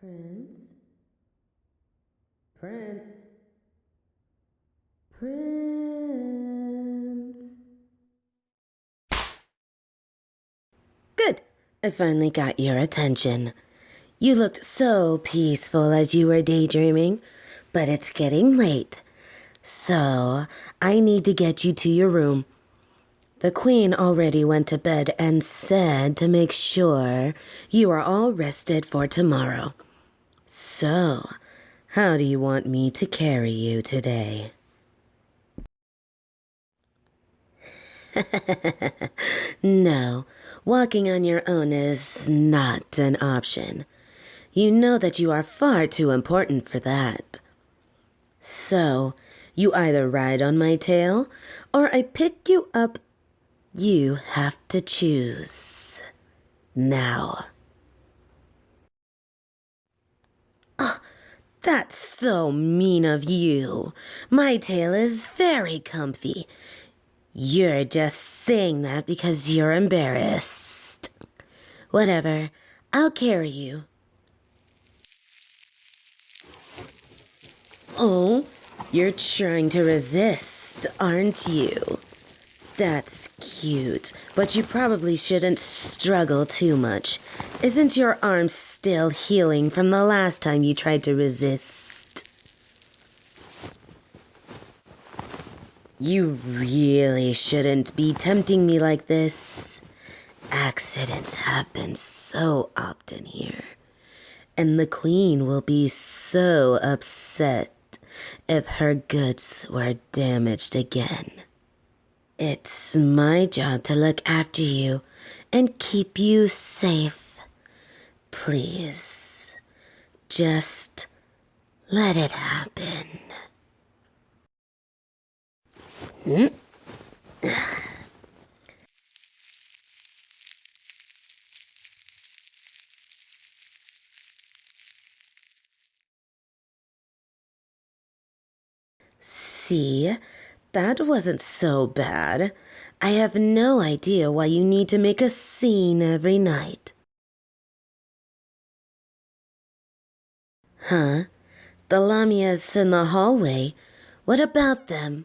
Prince? Prince? Prince? Good! I finally got your attention. You looked so peaceful as you were daydreaming, but it's getting late. So, I need to get you to your room. The Queen already went to bed and said to make sure you are all rested for tomorrow. So, how do you want me to carry you today? No, walking on your own is not an option. You know that you are far too important for that. So, you either ride on my tail, or I pick you up. You have to choose. Now. Oh, that's so mean of you. My tail is very comfy. You're just saying that because you're embarrassed. Whatever, I'll carry you. Oh, you're trying to resist, aren't you? That's cute, but you probably shouldn't struggle too much. Isn't your arm still healing from the last time you tried to resist? You really shouldn't be tempting me like this. Accidents happen so often here, and the Queen will be so upset if her goods were damaged again. It's my job to look after you and keep you safe. Please, just let it happen. See? That wasn't so bad. I have no idea why you need to make a scene every night. Huh? The Lamias in the hallway. What about them?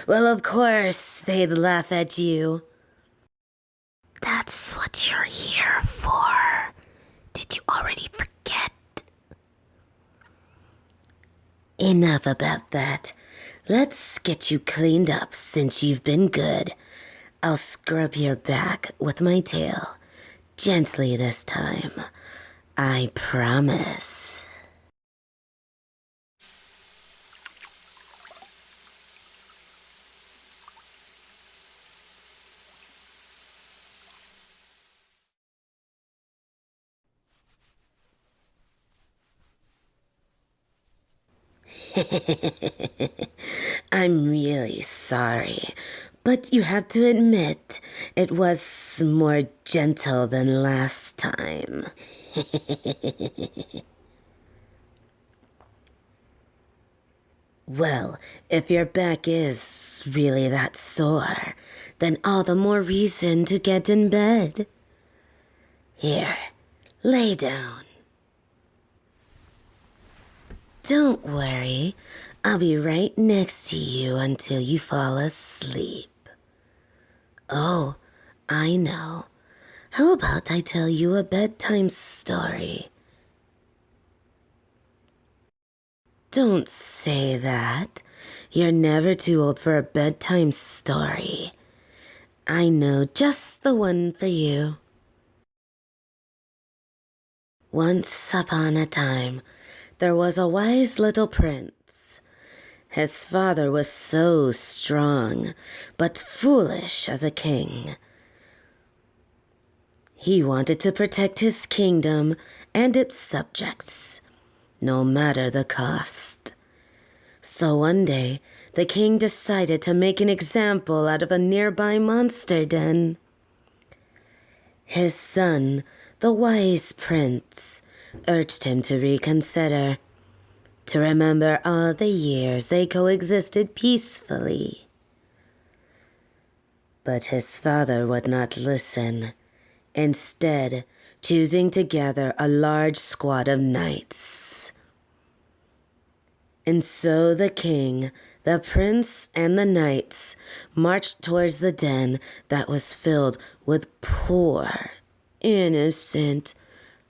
Well, of course, they'd laugh at you. That's what you're here for. Did you already forget? Enough about that. Let's get you cleaned up since you've been good. I'll scrub your back with my tail. Gently this time. I promise. I'm really sorry, but you have to admit it was more gentle than last time. Well, if your back is really that sore, then all the more reason to get in bed. Here, lay down. Don't worry, I'll be right next to you until you fall asleep. Oh, I know. How about I tell you a bedtime story? Don't say that. You're never too old for a bedtime story. I know just the one for you. Once upon a time, there was a wise little prince. His father was so strong, but foolish as a king. He wanted to protect his kingdom and its subjects, no matter the cost. So one day, the king decided to make an example out of a nearby monster den. His son, the wise prince, urged him to reconsider, to remember all the years they coexisted peacefully. But his father would not listen. instead choosing to gather a large squad of knights. And so the king, the prince, and the knights marched towards the den that was filled with poor, innocent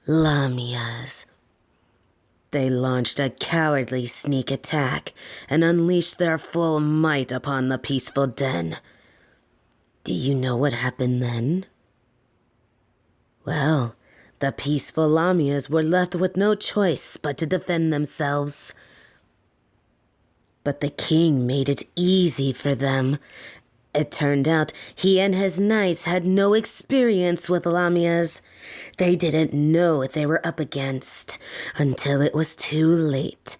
Lamias. They launched a cowardly sneak attack and unleashed their full might upon the peaceful den. Do you know what happened then? Well, the peaceful Lamias were left with no choice but to defend themselves. But the king made it easy for them. It turned out he and his knights had no experience with Lamias. They didn't know what they were up against until it was too late.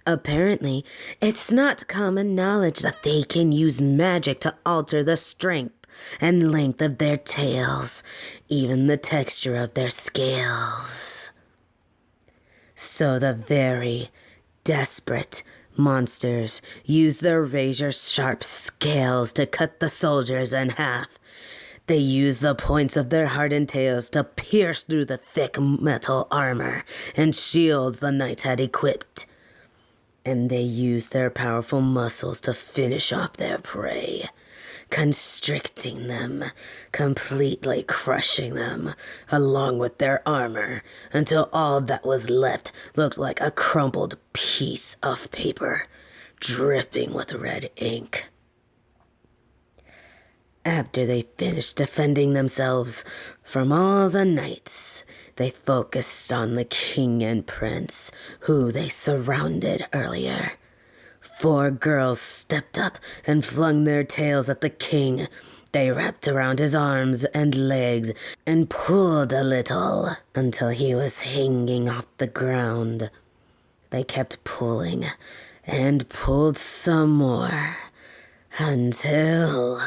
Apparently, it's not common knowledge that they can use magic to alter the strength and length of their tails, even the texture of their scales. So the very desperate monsters use their razor-sharp scales to cut the soldiers in half. They use the points of their hardened tails to pierce through the thick metal armor and shields the knights had equipped. And they use their powerful muscles to finish off their prey, constricting them, completely crushing them, along with their armor, until all that was left looked like a crumpled piece of paper, dripping with red ink. After they finished defending themselves from all the knights, they focused on the king and prince, who they surrounded earlier. 4 girls stepped up and flung their tails at the king. They wrapped around his arms and legs and pulled a little until he was hanging off the ground. They kept pulling and pulled some more until...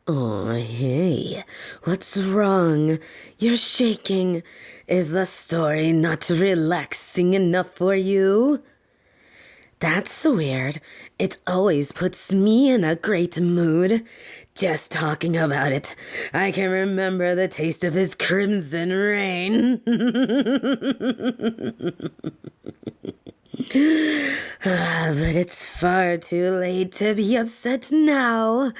Oh, hey, what's wrong? You're shaking. Is the story not relaxing enough for you? That's weird. It always puts me in a great mood. Just talking about it, I can remember the taste of his crimson rain. But it's far too late to be upset now.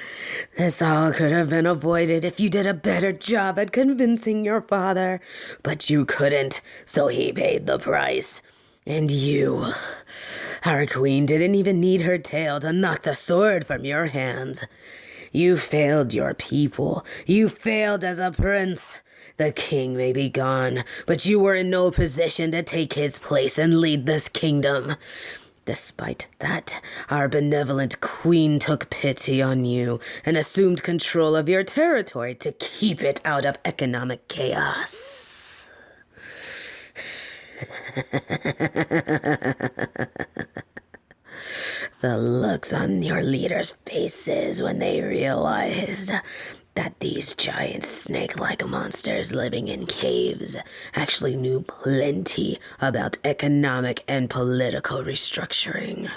This all could have been avoided if you did a better job at convincing your father. But you couldn't, so he paid the price. And you, our queen, didn't even need her tail to knock the sword from your hands. You failed your people. You failed as a prince. The king may be gone, but you were in no position to take his place and lead this kingdom. Despite that, our benevolent queen took pity on you and assumed control of your territory to keep it out of economic chaos. The looks on your leaders' faces when they realized that these giant snake-like monsters living in caves actually knew plenty about economic and political restructuring.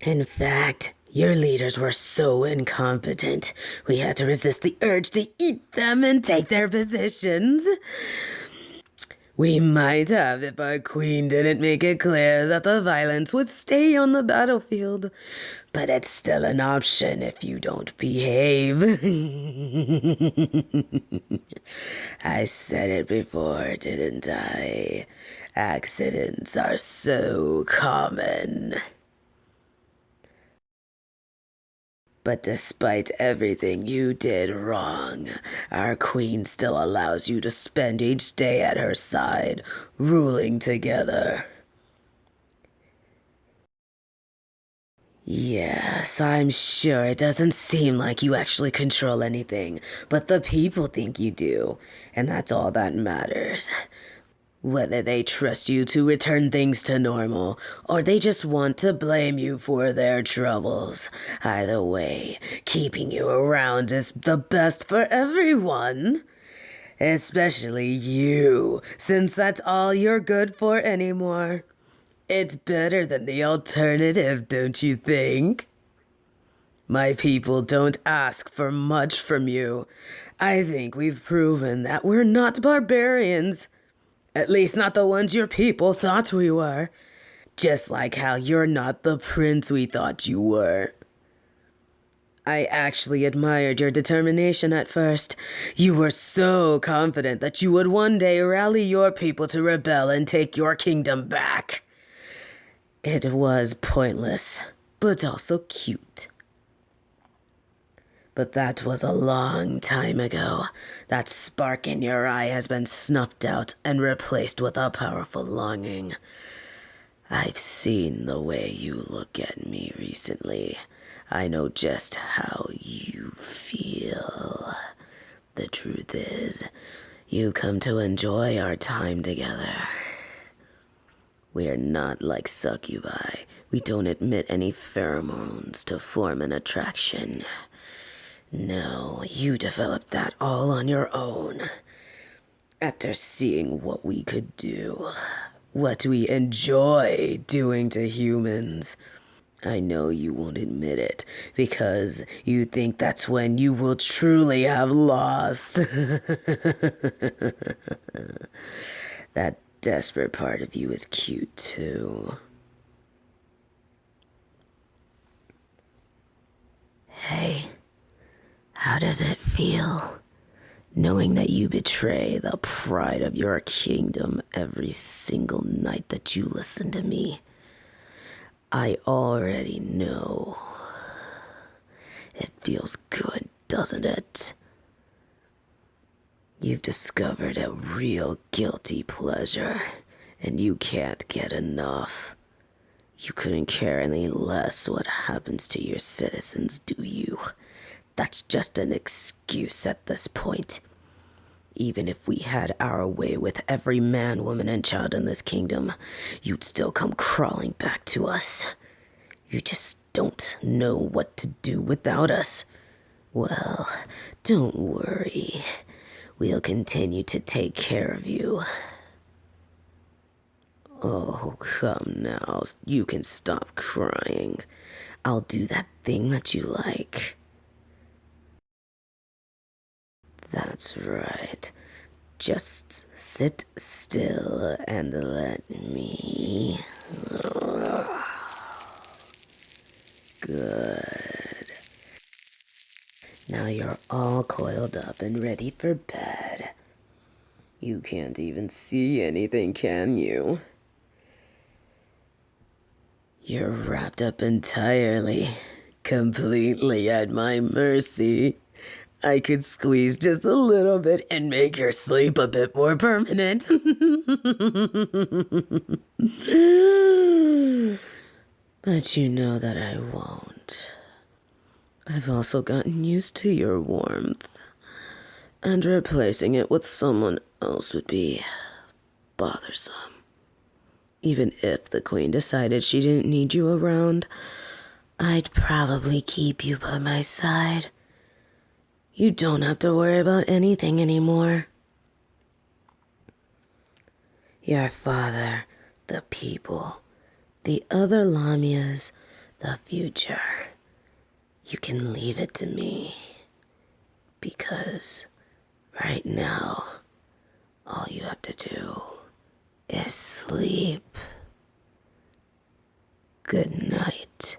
In fact, your leaders were so incompetent, we had to resist the urge to eat them and take their positions. We might have if our queen didn't make it clear that the violence would stay on the battlefield. But it's still an option if you don't behave. I said it before, didn't I? Accidents are so common. But despite everything you did wrong, our queen still allows you to spend each day at her side, ruling together. Yes, I'm sure it doesn't seem like you actually control anything, but the people think you do, and that's all that matters. Whether they trust you to return things to normal, or they just want to blame you for their troubles. Either way, keeping you around is the best for everyone. Especially you, since that's all you're good for anymore. It's better than the alternative, don't you think? My people don't ask for much from you. I think we've proven that we're not barbarians. At least not the ones your people thought we were. Just like how you're not the prince we thought you were. I actually admired your determination at first. You were so confident that you would one day rally your people to rebel and take your kingdom back. It was pointless, but also cute. But that was a long time ago. That spark in your eye has been snuffed out and replaced with a powerful longing. I've seen the way you look at me recently. I know just how you feel. The truth is, you come to enjoy our time together. We're not like succubi. We don't admit any pheromones to form an attraction. No, you developed that all on your own. After seeing what we could do, what we enjoy doing to humans. I know you won't admit it, because you think that's when you will truly have lost. That desperate part of you is cute, too. Hey, how does it feel, knowing that you betray the pride of your kingdom every single night that you listen to me? I already know. It feels good, doesn't it? You've discovered a real guilty pleasure, and you can't get enough. You couldn't care any less what happens to your citizens, do you? That's just an excuse at this point. Even if we had our way with every man, woman, and child in this kingdom, you'd still come crawling back to us. You just don't know what to do without us. Well, don't worry. We'll continue to take care of you. Oh, come now. You can stop crying. I'll do that thing that you like. That's right. Just sit still and let me. Good. Now you're all coiled up and ready for bed. You can't even see anything, can you? You're wrapped up entirely, completely at my mercy. I could squeeze just a little bit and make your sleep a bit more permanent. But you know that I won't. I've also gotten used to your warmth, and replacing it with someone else would be bothersome. Even if the queen decided she didn't need you around, I'd probably keep you by my side. You don't have to worry about anything anymore. Your father, the people, the other Lamias, the future. You can leave it to me. Because right now, all you have to do is sleep. Good night.